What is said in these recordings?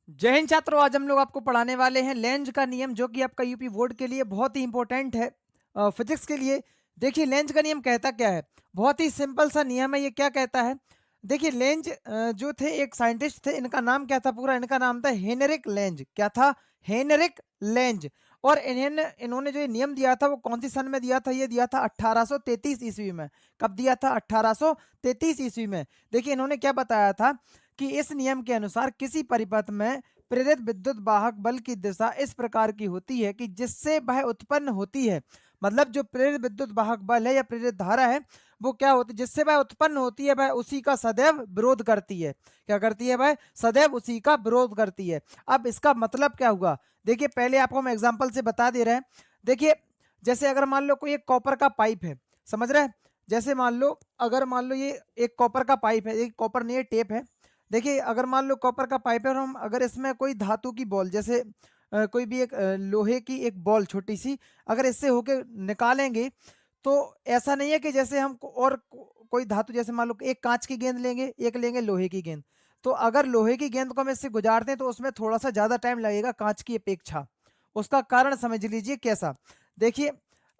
जय हिंद छात्रों। आज हम लोग आपको पढ़ाने वाले हैं लेंज का नियम, जो कि आपका यूपी बोर्ड के लिए बहुत ही इंपॉर्टेंट है फिजिक्स के लिए। देखिए लेंज का नियम कहता क्या है, बहुत ही सिंपल सा नियम है। ये क्या कहता है, देखिए लेंज जो थे एक साइंटिस्ट थे, इनका नाम क्या था, पूरा इनका नाम था हेनरिक लेंज। क्या था? Heinrich Lenz. और इन्होंने जो ये नियम दिया था वो कौन सी सन में दिया था? ये दिया था 1833 ईस्वी में। कब दिया था? 1833 ईस्वी में। देखिए इन्होंने क्या बताया था कि इस नियम के अनुसार किसी परिपथ में प्रेरित विद्युत वाहक बल की दिशा इस प्रकार की होती है कि जिससे वह उत्पन्न होती है, मतलब जो प्रेरित विद्युत वाहक बल है या प्रेरित धारा है, वो क्या होती है, जिससे वह उत्पन्न होती है, वह उसी का सदैव विरोध करती है। क्या करती है? वह सदैव उसी का विरोध करती है। अब इसका मतलब क्या हुआ? देखिए पहले आपको हम एग्जाम्पल से बता दे रहे हैं। देखिए जैसे अगर मान लो कोई एक कॉपर का पाइप है, समझ रहे हैं? जैसे मान लो, अगर मान लो ये एक कॉपर का पाइप है, एक कॉपर नहीं, ये टेप है। देखिए अगर मान लो कॉपर का पाइप है और हम अगर इसमें कोई धातु की बॉल, जैसे कोई भी एक लोहे की एक बॉल छोटी सी, अगर इससे होके निकालेंगे, तो ऐसा नहीं है कि जैसे हम कोई धातु, जैसे मान लो एक कांच की गेंद लेंगे, एक लेंगे लोहे की गेंद, तो अगर लोहे की गेंद को हम इससे गुजारते हैं तो उसमें थोड़ा सा ज्यादा टाइम लगेगा कांच की अपेक्षा। उसका कारण समझ लीजिए कैसा। देखिए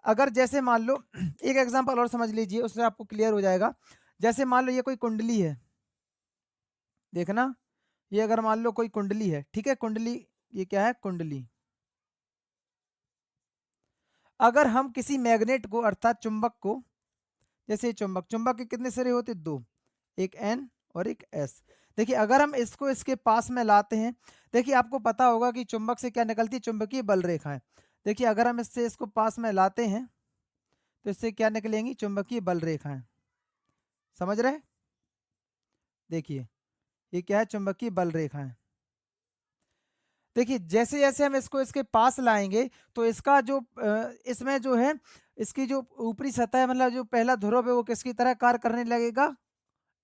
अगर जैसे मान लो एक एग्जांपल और समझ लीजिए, उससे आपको क्लियर हो जाएगा। जैसे मान लो ये कोई कुंडली है, देखना, ये अगर मान लो कोई कुंडली है, ठीक है, कुंडली, ये क्या है? कुंडली। अगर हम किसी मैग्नेट को अर्थात चुंबक को, जैसे चुंबक, चुंबक के कितने सिरे होते? दो, एक एन और एक एस। देखिए अगर हम इसको इसके पास में लाते हैं, देखिए आपको पता होगा कि चुंबक से क्या निकलती है? चुंबकीय बल रेखाएं। देखिए अगर हम इससे इसको पास में लाते हैं तो इससे क्या निकलेंगी? चुंबकीय बल रेखाएं। समझ रहे हैं? देखिए ये क्या है? चुंबकीय बल रेखाएं। देखिए जैसे जैसे हम इसको इसके पास लाएंगे तो इसका जो इसमें जो है, इसकी जो ऊपरी सतह है, मतलब जो पहला ध्रुव है, वो किसकी तरह कार्य करने लगेगा?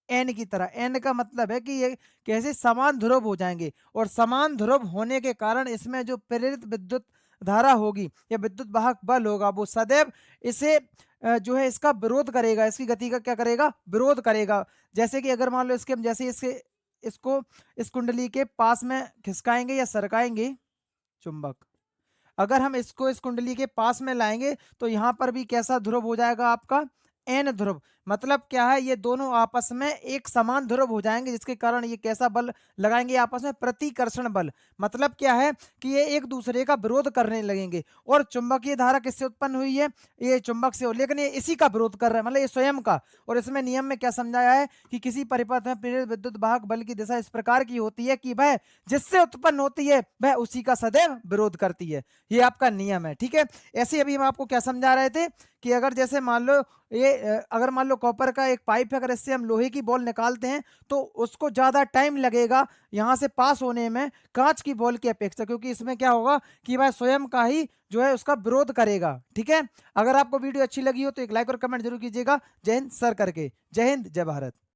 एन की तरह। एन का मतलब है कि ये कैसे समान ध्रुव हो जाएंगे, और समान ध्रुव होने के कारण इसमें जो प्रेरित विद्युत धारा होगी या विद्युत वाहक बल होगा, वो सदैव इसे जो है इसका विरोध करेगा, इसकी गति का क्या करेगा? विरोध करेगा। जैसे कि अगर मान लो इसके हम जैसे इसके इसको इस कुंडली के पास में खिसकाएंगे या सरकाएंगे चुंबक, अगर हम इसको इस कुंडली के पास में लाएंगे तो यहां पर भी कैसा ध्रुव हो जाएगा? आपका एन ध्रुव। मतलब क्या है? ये दोनों आपस में एक समान ध्रुव हो जाएंगे, जिसके कारण ये कैसा बल लगाएंगे आपस में? प्रतिकर्षण बल। मतलब क्या है कि ये एक दूसरे का विरोध करने लगेंगे। और चुंबकीय धारा किससे उत्पन्न हुई है? ये चुंबक से हो, लेकिन ये इसी का विरोध कर रहा है, मतलब ये स्वयं का। और इसमें नियम में क्या समझाया है कि किसी परिपथ में प्रेरित विद्युत वाहक बल की दिशा इस प्रकार की होती है कि वह जिससे उत्पन्न होती है वह उसी का सदैव विरोध करती है। ये आपका नियम है, ठीक है। ऐसे अभी हम आपको क्या समझा रहे थे कि अगर जैसे मान लो ये अगर मान लो कॉपर का एक पाइप है, अगर इससे हम लोहे की बॉल निकालते हैं तो उसको ज्यादा टाइम लगेगा यहां से पास होने में कांच की बॉल की अपेक्षा, क्योंकि इसमें क्या होगा कि वह स्वयं का ही जो है उसका विरोध करेगा, ठीक है। अगर आपको वीडियो अच्छी लगी हो तो एक लाइक और कमेंट जरूर कीजिएगा। जय हिंद सर करके। जय हिंद, जय भारत।